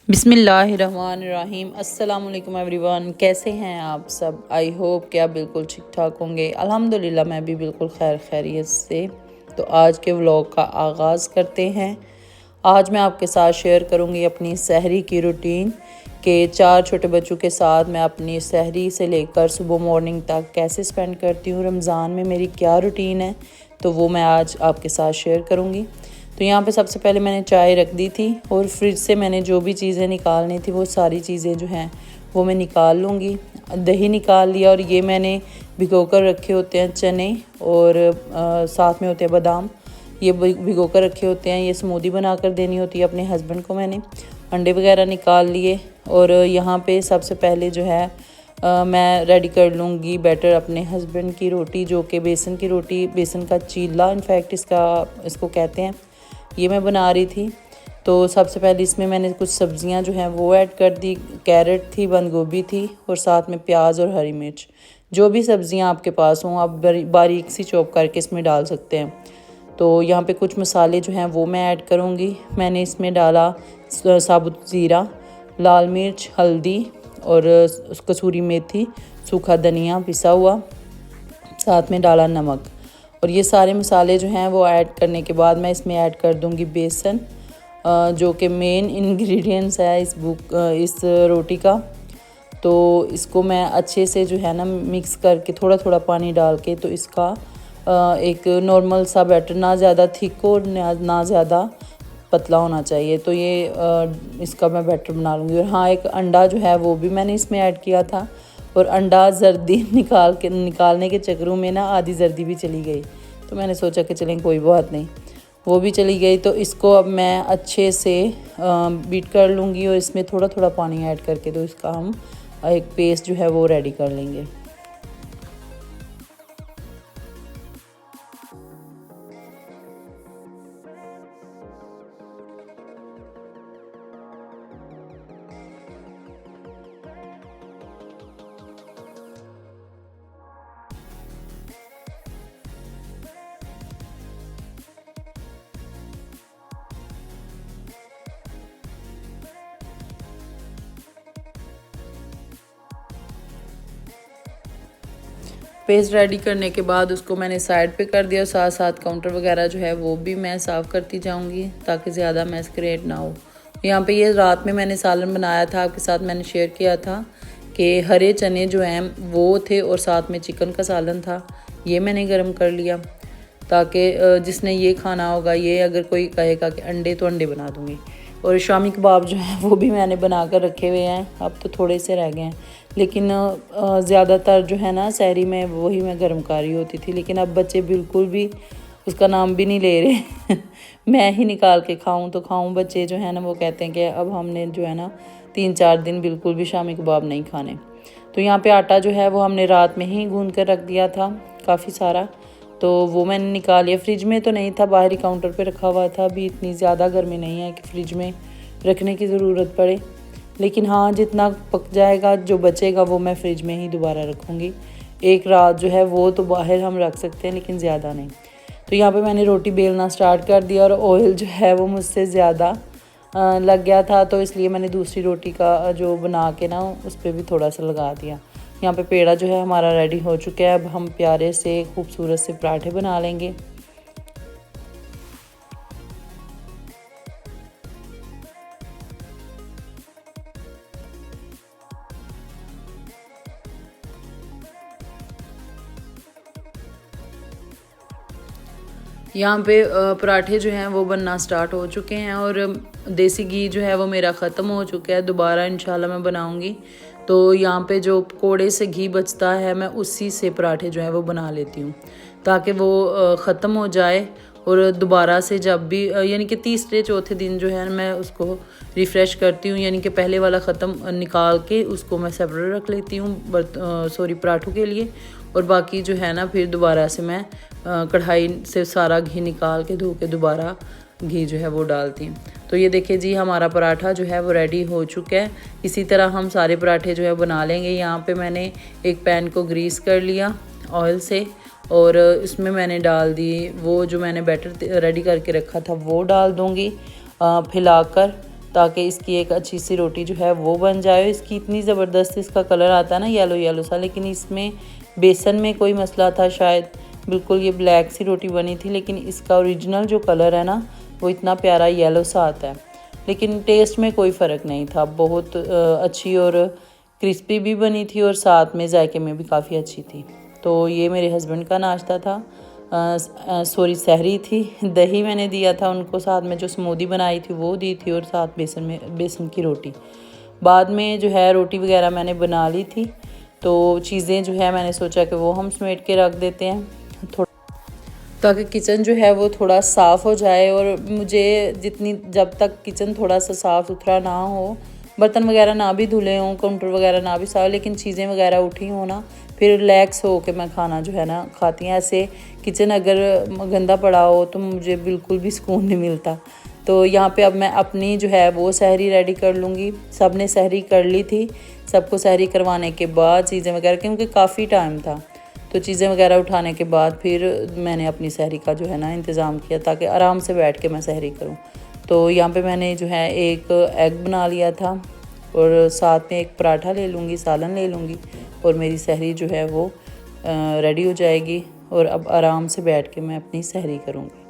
बिस्मिल्लाहिर्रहमानिर्रहीम। अस्सलाम वालेकुम एवरीवन, कैसे हैं आप सब। आई होप कि आप बिल्कुल ठीक ठाक होंगे। अल्हम्दुलिल्लाह मैं भी बिल्कुल खैरियत से। तो आज के व्लॉग का आगाज़ करते हैं। आज मैं आपके साथ शेयर करूंगी अपनी सहरी की रूटीन के 4 छोटे बच्चों के साथ मैं अपनी सहरी से लेकर सुबह मॉर्निंग तक कैसे स्पेंड करती हूँ। रमज़ान में मेरी क्या रूटीन है तो वो मैं आज आपके साथ शेयर करूँगी। तो यहाँ पे सबसे पहले मैंने चाय रख दी थी और फ्रिज से मैंने जो भी चीज़ें निकालनी थी वो सारी चीज़ें जो हैं वो मैं निकाल लूँगी। दही निकाल लिया और ये मैंने भिगो कर रखे होते हैं चने और साथ में होते हैं बादाम। ये भिगो कर रखे होते हैं, ये स्मूदी बना कर देनी होती है अपने हस्बैंड को। मैंने अंडे वगैरह निकाल लिए और यहाँ पे सबसे पहले जो है मैं रेडी कर लूँगी बैटर अपने हस्बैंड की रोटी, जो कि बेसन की रोटी, बेसन का चीला इनफैक्ट इसको कहते हैं, ये मैं बना रही थी। तो सबसे पहले इसमें मैंने कुछ सब्जियां जो हैं वो ऐड कर दी। कैरेट थी, बंद गोभी थी और साथ में प्याज और हरी मिर्च। जो भी सब्जियां आपके पास हों आप बारीक सी चॉप करके इसमें डाल सकते हैं। तो यहाँ पे कुछ मसाले जो हैं वो मैं ऐड करूँगी। मैंने इसमें डाला साबुत ज़ीरा, लाल मिर्च, हल्दी और कसूरी मेथी, सूखा धनिया पिसा हुआ, साथ में डाला नमक। और ये सारे मसाले जो हैं वो ऐड करने के बाद मैं इसमें ऐड कर दूंगी बेसन, जो कि मेन इंग्रेडिएंट्स है इस रोटी का। तो इसको मैं अच्छे से जो है ना मिक्स करके थोड़ा थोड़ा पानी डाल के तो इसका एक नॉर्मल सा बैटर, ना ज़्यादा थिक हो ना ज़्यादा पतला होना चाहिए। तो ये इसका मैं बैटर बना लूँगी। और हाँ, एक अंडा जो है वो भी मैंने इसमें ऐड किया था और अंडा जर्दी निकालने के चक्करों में ना आधी जर्दी भी चली गई। तो मैंने सोचा कि चलें कोई बात नहीं, वो भी चली गई। तो इसको अब मैं अच्छे से बीट कर लूँगी और इसमें थोड़ा थोड़ा पानी ऐड करके तो इसका हम एक पेस्ट जो है वो रेडी कर लेंगे। पेस्ट रेडी करने के बाद उसको मैंने साइड पे कर दिया। साथ साथ काउंटर वगैरह जो है वो भी मैं साफ़ करती जाऊंगी ताकि ज़्यादा मैस क्रिएट ना हो। यहाँ पे ये रात में मैंने सालन बनाया था, आपके साथ मैंने शेयर किया था कि हरे चने जो हैं वो थे और साथ में चिकन का सालन था। ये मैंने गर्म कर लिया ताकि जिसने ये खाना होगा, ये अगर कोई कहेगा कि अंडे तो अंडे बना दूँगी। और शामी कबाब जो है वो भी मैंने बना कर रखे हुए हैं, अब तो थोड़े से रह गए हैं, लेकिन ज़्यादातर जो है ना सहरी में वही मैं गर्म कर रही होती थी। लेकिन अब बच्चे बिल्कुल भी उसका नाम भी नहीं ले रहे मैं ही निकाल के खाऊं तो खाऊं। बच्चे जो है ना वो कहते हैं कि अब हमने जो है ना 3-4 दिन बिल्कुल भी शामी कबाब नहीं खाने। तो यहाँ पे आटा जो है वो हमने रात में ही गूंद कर रख दिया था काफ़ी सारा, तो वो मैंने निकाल लिया। फ्रिज में तो नहीं था, बाहरी काउंटर पे रखा हुआ था। अभी इतनी ज़्यादा गर्मी नहीं है कि फ्रिज में रखने की ज़रूरत पड़े, लेकिन हाँ जितना पक जाएगा जो बचेगा वो मैं फ्रिज में ही दोबारा रखूँगी। एक रात जो है वो तो बाहर हम रख सकते हैं लेकिन ज़्यादा नहीं। तो यहाँ पे मैंने रोटी बेलना स्टार्ट कर दिया और ऑयल जो है वो मुझसे ज़्यादा लग गया था, तो इसलिए मैंने दूसरी रोटी का जो बना के ना उस पर भी थोड़ा सा लगा दिया। यहाँ पे पेड़ा जो है हमारा रेडी हो चुका है। अब हम प्यारे से खूबसूरत से पराठे बना लेंगे। यहाँ पे पराठे जो हैं वो बनना स्टार्ट हो चुके हैं और देसी घी जो है वो मेरा ख़त्म हो चुका है। दोबारा इंशाल्लाह मैं बनाऊँगी। तो यहाँ पे जो कोड़े से घी बचता है मैं उसी से पराठे जो है वो बना लेती हूँ ताकि वो ख़त्म हो जाए। और दोबारा से जब भी यानी कि तीसरे चौथे दिन जो है मैं उसको रिफ़्रेश करती हूँ, यानी कि पहले वाला ख़त्म निकाल के उसको मैं सेपरेट रख लेती हूँ पराठों के लिए। और बाकी जो है ना फिर दोबारा से मैं कढ़ाई से सारा घी निकाल के धो के दोबारा घी जो है वो डालती हूँ। तो ये देखिए जी हमारा पराठा जो है वो रेडी हो चुका है। इसी तरह हम सारे पराठे जो है बना लेंगे। यहाँ पे मैंने एक पैन को ग्रीस कर लिया ऑयल से और इसमें मैंने डाल दी वो जो मैंने बैटर रेडी करके रखा था वो डाल दूँगी फैलाकर, ताकि इसकी एक अच्छी सी रोटी जो है वो बन जाए। इसकी इतनी ज़बरदस्त इसका कलर आता है ना, येलो येलो सा, लेकिन इसमें बेसन में कोई मसला था शायद, बिल्कुल ये ब्लैक सी रोटी बनी थी, लेकिन इसका ओरिजिनल जो कलर है ना वो इतना प्यारा येलो सा आता है। लेकिन टेस्ट में कोई फ़र्क नहीं था, बहुत अच्छी और क्रिस्पी भी बनी थी और साथ में जायके में भी काफ़ी अच्छी थी। तो ये मेरे हस्बैंड का नाश्ता था, सॉरी सहरी थी। दही मैंने दिया था उनको, साथ में जो स्मूदी बनाई थी वो दी थी और साथ बेसन की रोटी। बाद में जो है रोटी वगैरह मैंने बना ली थी, तो चीज़ें जो है मैंने सोचा कि वो हम समेट के रख देते हैं थोड़ा, ताकि किचन जो है वो थोड़ा साफ़ हो जाए। और मुझे जब तक किचन थोड़ा सा साफ़ सुथरा ना हो, बर्तन वगैरह ना भी धुले हों, काउंटर वगैरह ना भी साफ, लेकिन चीज़ें वगैरह उठी हों ना, फिर रिलैक्स हो के मैं खाना जो है ना खाती हैं। ऐसे किचन अगर गंदा पड़ा हो तो मुझे बिल्कुल भी सुकून नहीं मिलता। तो यहाँ पे अब मैं अपनी जो है वो सहरी रेडी कर लूँगी। सब ने सहरी कर ली थी, सबको सहरी करवाने के बाद चीज़ें वगैरह, क्योंकि काफ़ी टाइम था, तो चीज़ें वगैरह उठाने के बाद फिर मैंने अपनी सहरी का जो है ना इंतज़ाम किया, ताकि आराम से बैठ के मैं सहरी करूँ। तो यहाँ पे मैंने जो है एक एग बना लिया था और साथ में एक पराठा ले लूँगी, सालन ले लूँगी, और मेरी सहरी जो है वो रेडी हो जाएगी। और अब आराम से बैठ के मैं अपनी सहरी करूँगी।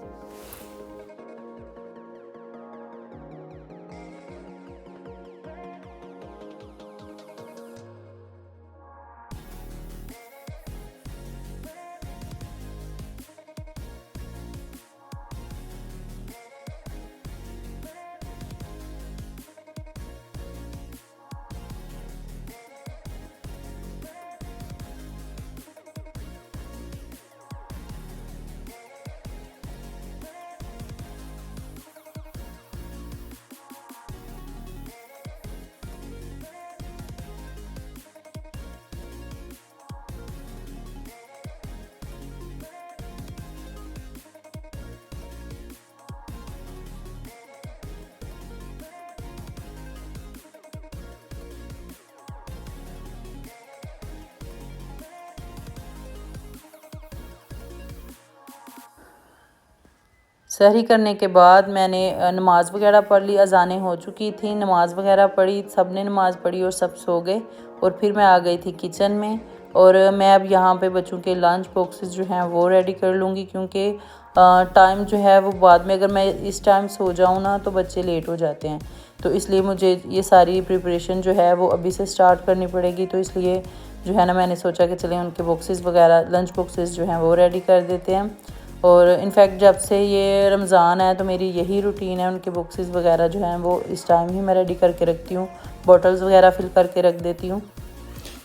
सहरी करने के बाद मैंने नमाज़ वगैरह पढ़ ली, अज़ानें हो चुकी थी, नमाज़ वगैरह पढ़ी, सब ने नमाज़ पढ़ी और सब सो गए। और फिर मैं आ गई थी किचन में, और मैं अब यहाँ पे बच्चों के लंच बॉक्सेस जो हैं वो रेडी कर लूँगी, क्योंकि टाइम जो है वो बाद में अगर मैं इस टाइम सो जाऊँ ना तो बच्चे लेट हो जाते हैं, तो इसलिए मुझे ये सारी प्रिपरेशन जो है वो अभी से स्टार्ट करनी पड़ेगी। तो इसलिए जो है ना मैंने सोचा कि चलें उनके बॉक्सेस वगैरह, लंच बॉक्सेस जो हैं वो रेडी कर देते हैं। और इनफैक्ट जब से ये रमज़ान है तो मेरी यही रूटीन है, उनके बॉक्सेस वगैरह जो हैं वो इस टाइम ही मैं रेडी करके रखती हूँ, बॉटल्स वगैरह फिल करके रख देती हूँ,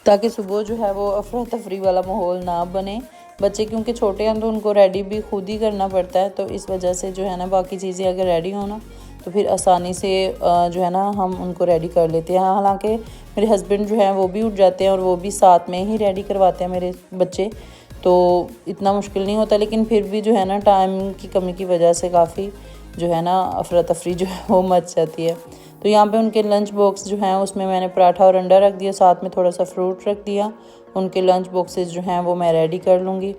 ताकि सुबह जो है वो अफरा तफरी वाला माहौल ना बने। बच्चे क्योंकि छोटे हैं तो उनको रेडी भी खुद ही करना पड़ता है, तो इस वजह से जो है ना बाकी चीज़ें अगर रेडी हो ना तो फिर आसानी से जो है ना हम उनको रेडी कर लेते हैं। हालांकि मेरे हस्बैंड जो हैं वो भी उठ जाते हैं और वो भी साथ में ही रेडी करवाते हैं मेरे बच्चे, तो इतना मुश्किल नहीं होता, लेकिन फिर भी जो है ना टाइम की कमी की वजह से काफ़ी जो है ना अफरा तफरी जो है वो मच जाती है। तो यहाँ पे उनके लंच बॉक्स जो हैं उसमें मैंने पराठा और अंडा रख दिया, साथ में थोड़ा सा फ्रूट रख दिया। उनके लंच बॉक्सेस जो हैं वो मैं रेडी कर लूँगी।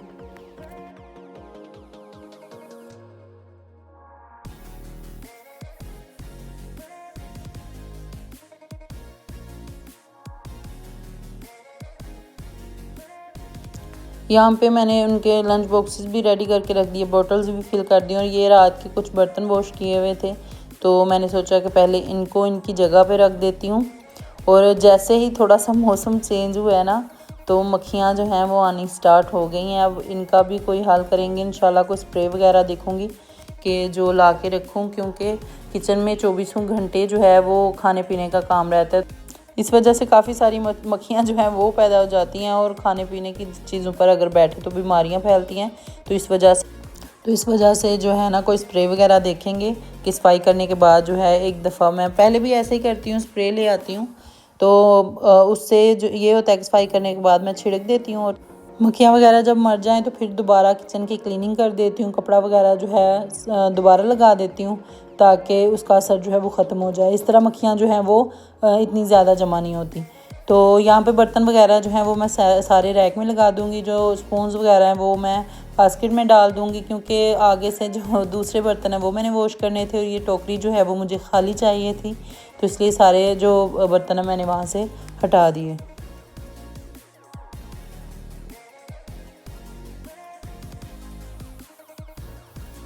यहाँ पे मैंने उनके लंच बॉक्सेस भी रेडी करके रख दिए, बॉटल्स भी फिल कर दी, और ये रात के कुछ बर्तन वॉश किए हुए थे, तो मैंने सोचा कि पहले इनको इनकी जगह पे रख देती हूँ। और जैसे ही थोड़ा सा मौसम चेंज हुआ है ना तो मक्खियाँ जो हैं वो आनी स्टार्ट हो गई हैं। अब इनका भी कोई हल करेंगे इंशाल्लाह, कोई स्प्रे वगैरह देखूँगी कि जो ला के रखूँ, क्योंकि किचन में 24 घंटे जो है वो खाने पीने का काम रहता है। इस वजह से काफ़ी सारी मक्खियाँ जो हैं वो पैदा हो जाती हैं, और खाने पीने की चीज़ों पर अगर बैठे तो बीमारियाँ फैलती हैं। तो इस वजह से जो है ना कोई स्प्रे वगैरह देखेंगे कि सफाई करने के बाद जो है एक दफ़ा, मैं पहले भी ऐसे ही करती हूँ, स्प्रे ले आती हूँ, तो उससे जो ये होता है कि सफाई करने के बाद मैं छिड़क देती हूँ, और मक्खियाँ वगैरह जब मर जाएं तो फिर दोबारा किचन की क्लीनिंग कर देती हूँ, कपड़ा वगैरह जो है दोबारा लगा देती हूँ, ताकि उसका असर जो है वो ख़त्म हो जाए। इस तरह मक्खियाँ जो हैं वो इतनी ज़्यादा जमा नहीं होती। तो यहाँ पे बर्तन वगैरह जो हैं वो मैं सारे रैक में लगा दूँगी। जो स्पून्स वगैरह हैं वो मैं बास्केट में डाल दूँगी, क्योंकि आगे से जो दूसरे बर्तन हैं वो मैंने वॉश करने थे और ये टोकरी जो है वो मुझे खाली चाहिए थी, तो इसलिए सारे जो बर्तन हैं मैंने वहाँ से हटा दिए।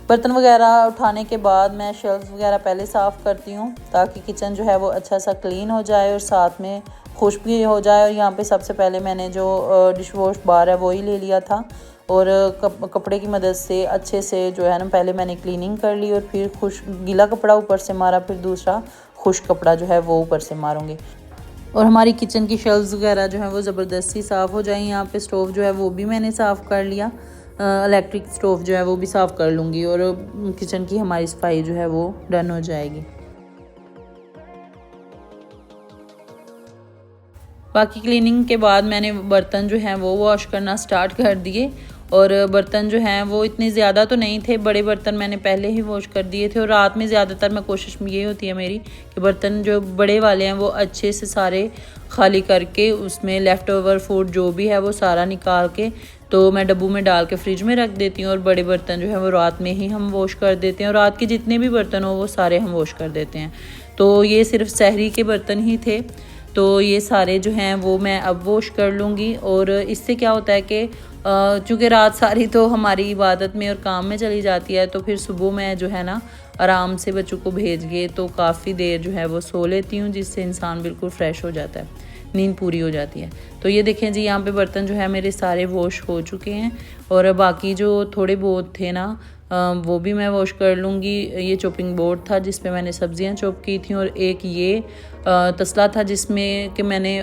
बर्तन वगैरह उठाने के बाद मैं शेल्फ वगैरह पहले साफ़ करती हूँ, ताकि किचन जो है वो अच्छा सा क्लीन हो जाए और साथ में खुश्क भी हो जाए। और यहाँ पे सबसे पहले मैंने जो डिश वॉश बार है वही ले लिया था और कपड़े की मदद से अच्छे से जो है ना पहले मैंने क्लीनिंग कर ली और फिर गीला कपड़ा ऊपर से मारा, फिर दूसरा खुश्क कपड़ा जो है वो ऊपर से मारूँगी। और हमारी किचन की शेल्फ्स वगैरह जो है वो ज़बरदस्ती साफ़ हो जाएँ। यहाँ पे स्टोव जो है वो भी मैंने साफ़ कर लिया, इलेक्ट्रिक स्टोव जो है वो भी साफ़ कर लूँगी और किचन की हमारी सफाई जो है वो डन हो जाएगी। बाकी क्लीनिंग के बाद मैंने बर्तन जो हैं वो वॉश करना स्टार्ट कर दिए। और बर्तन जो हैं वो इतने ज़्यादा तो नहीं थे, बड़े बर्तन मैंने पहले ही वॉश कर दिए थे। और रात में ज़्यादातर मैं कोशिश ये होती है मेरी कि बर्तन जो बड़े वाले हैं वो अच्छे से सारे खाली करके उसमें लेफ़्ट ओवर फूड जो भी है वो सारा निकाल के तो मैं डब्बू में डाल के फ्रिज में रख देती हूँ। और बड़े बर्तन जो है वो रात में ही हम वॉश कर देते हैं और रात के जितने भी बर्तन हो वो सारे हम वॉश कर देते हैं। तो ये सिर्फ सहरी के बर्तन ही थे, तो ये सारे जो हैं वो मैं अब वॉश कर लूँगी। और इससे क्या होता है कि चूँकि रात सारी तो हमारी इबादत में और काम में चली जाती है, तो फिर सुबह मैं जो है ना आराम से बच्चों को भेज के तो काफ़ी देर जो है वो सो लेती हूँ, जिससे इंसान बिल्कुल फ्रेश हो जाता है, नींद पूरी हो जाती है। तो ये देखें जी, यहाँ पे बर्तन जो है मेरे सारे वॉश हो चुके हैं और बाकी जो थोड़े बहुत थे ना वो भी मैं वॉश कर लूँगी। ये चॉपिंग बोर्ड था जिस पे मैंने सब्जियां चॉप की थी और एक ये तसला था जिसमें कि मैंने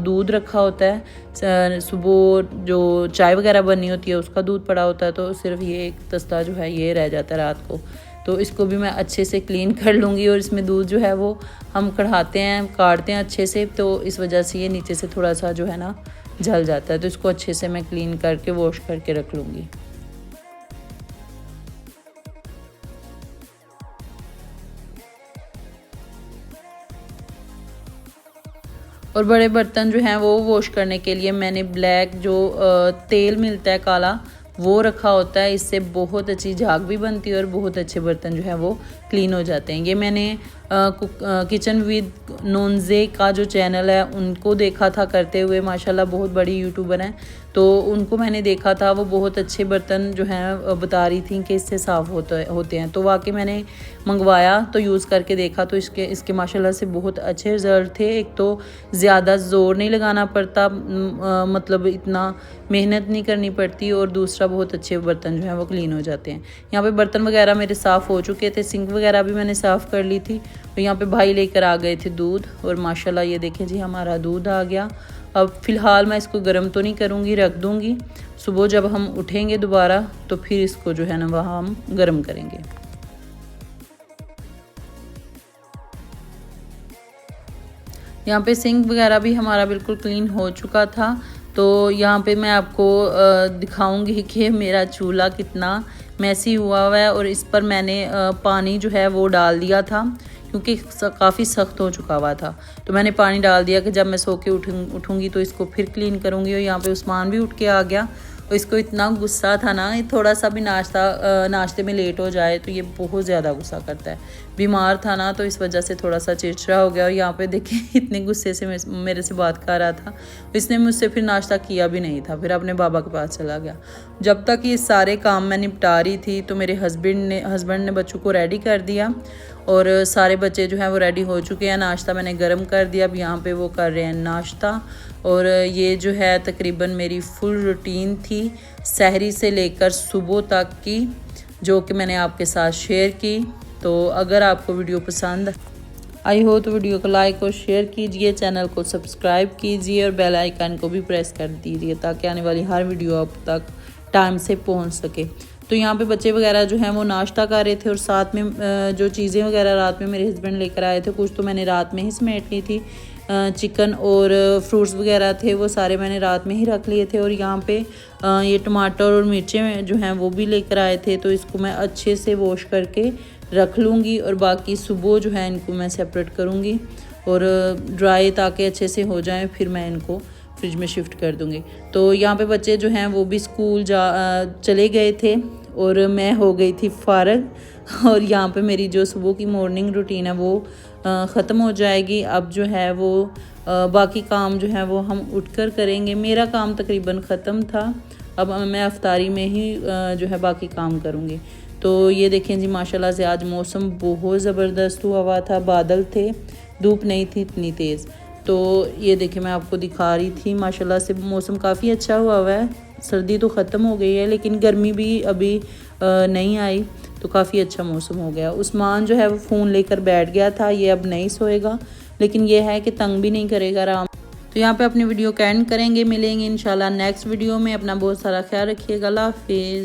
दूध रखा होता है, सुबह जो चाय वगैरह बननी होती है उसका दूध पड़ा होता है, तो सिर्फ ये एक तसला जो है ये रह जाता है रात को। तो इसको भी मैं अच्छे से क्लीन कर लूँगी। और इसमें दूध जो है वो हम कढ़ाते हैं, काटते हैं अच्छे से, तो इस वजह से ये नीचे से थोड़ा सा जो है ना जल जाता है। तो इसको अच्छे से मैं क्लीन करके वॉश करके रख लूँगी। और बड़े बर्तन जो हैं वो वॉश करने के लिए मैंने ब्लैक जो तेल मिलता है काला वो रखा होता है। इससे बहुत अच्छी झाग भी बनती है और बहुत अच्छे बर्तन जो है वो क्लीन हो जाते हैं। ये मैंने किचन विद नोनजे का जो चैनल है उनको देखा था करते हुए, माशाल्लाह बहुत बड़ी यूट्यूबर हैं, तो उनको मैंने देखा था, वो बहुत अच्छे बर्तन जो हैं बता रही थी कि इससे साफ़ होते हैं। तो वाकई मैंने मंगवाया तो यूज़ करके देखा तो इसके माशाल्लाह से बहुत अच्छे रिज़ल्ट थे। एक तो ज़्यादा ज़ोर नहीं लगाना पड़ता, मतलब इतना मेहनत नहीं करनी पड़ती, और दूसरा बहुत अच्छे बर्तन जो हैं वो क्लीन हो जाते हैं। यहाँ पे बर्तन वगैरह मेरे साफ़ हो चुके थे, सिंक वगैरह भी मैंने साफ़ कर ली थी। तो यहाँ पे भाई लेकर आ गए थे दूध और माशाल्लाह ये देखें जी हमारा दूध आ गया। अब फ़िलहाल मैं इसको गर्म तो नहीं करूँगी, रख दूँगी। सुबह जब हम उठेंगे दोबारा तो फिर इसको जो है ना वहाँ हम गर्म करेंगे। यहाँ पे सिंक वगैरह भी हमारा बिल्कुल क्लीन हो चुका था। तो यहाँ पे मैं आपको दिखाऊंगी कि मेरा चूल्हा कितना मैसी हुआ है। और इस पर मैंने पानी जो है वो डाल दिया था क्योंकि काफ़ी सख्त हो चुका हुआ था। तो मैंने पानी डाल दिया कि जब मैं सो के उठूँगी तो इसको फिर क्लीन करूँगी। और यहाँ पे उस्मान भी उठ के आ गया और इसको इतना गुस्सा था ना, थोड़ा सा भी नाश्ते में लेट हो जाए तो ये बहुत ज़्यादा गुस्सा करता है। बीमार था ना तो इस वजह से थोड़ा सा चिड़चिड़ा हो गया। और यहाँ पे देखिए इतने गुस्से से मेरे से बात कर रहा था, इसने मुझसे फिर नाश्ता किया भी नहीं था, फिर अपने बाबा के पास चला गया। जब तक ये सारे काम मैं निपटा रही थी तो मेरे हस्बैंड ने बच्चों को रेडी कर दिया और सारे बच्चे जो हैं वो रेडी हो चुके हैं। नाश्ता मैंने गर्म कर दिया, अब यहाँ पे वो कर रहे हैं नाश्ता। और ये जो है तकरीबन मेरी फुल रूटीन थी सहरी से लेकर सुबह तक की, जो कि मैंने आपके साथ शेयर की। तो अगर आपको वीडियो पसंद आई हो तो वीडियो को लाइक और शेयर कीजिए, चैनल को सब्सक्राइब कीजिए और बेल आइकन को भी प्रेस कर दीजिए ताकि आने वाली हर वीडियो आप तक टाइम से पहुंच सके। तो यहाँ पे बच्चे वगैरह जो हैं वो नाश्ता कर रहे थे और साथ में जो चीज़ें वगैरह रात में मेरे हस्बैंड लेकर आए थे, कुछ तो मैंने रात में ही समेट ली थी। चिकन और फ्रूट्स वगैरह थे वो सारे मैंने रात में ही रख लिए थे। और यहाँ पे ये टमाटर और मिर्चें जो हैं वो भी लेकर आए थे, तो इसको मैं अच्छे से वॉश करके रख लूँगी और बाकी सुबह जो है इनको मैं सेपरेट करूँगी और ड्राई ताकि अच्छे से हो जाएं, फिर मैं इनको फ्रिज में शिफ्ट कर दूँगी। तो यहाँ पे बच्चे जो हैं वो भी स्कूल चले गए थे और मैं हो गई थी फ़ारग और यहाँ पे मेरी जो सुबह की मॉर्निंग रूटीन है वो ख़त्म हो जाएगी। अब जो है वो बाकी काम जो है वो हम उठकर करेंगे। मेरा काम तकरीबन ख़त्म था, अब मैं अफ्तारी में ही जो है बाकी काम करूँगी। तो ये देखें जी माशाल्लाह से आज मौसम बहुत ज़बरदस्त हुआ था, बादल थे, धूप नहीं थी इतनी तेज़। तो ये देखें मैं आपको दिखा रही थी, माशाल्लाह से मौसम काफ़ी अच्छा हुआ है। सर्दी तो ख़त्म हो गई है लेकिन गर्मी भी अभी नहीं आई, तो काफ़ी अच्छा मौसम हो गया। उस्मान जो है वो फ़ोन लेकर बैठ गया था, ये अब नहीं सोएगा, लेकिन ये है कि तंग भी नहीं करेगा आराम। तो यहाँ पे अपनी वीडियो का एंड करेंगे, मिलेंगे इंशाल्लाह नेक्स्ट वीडियो में। अपना बहुत सारा ख्याल रखिएगा, अल्लाह हाफिज़।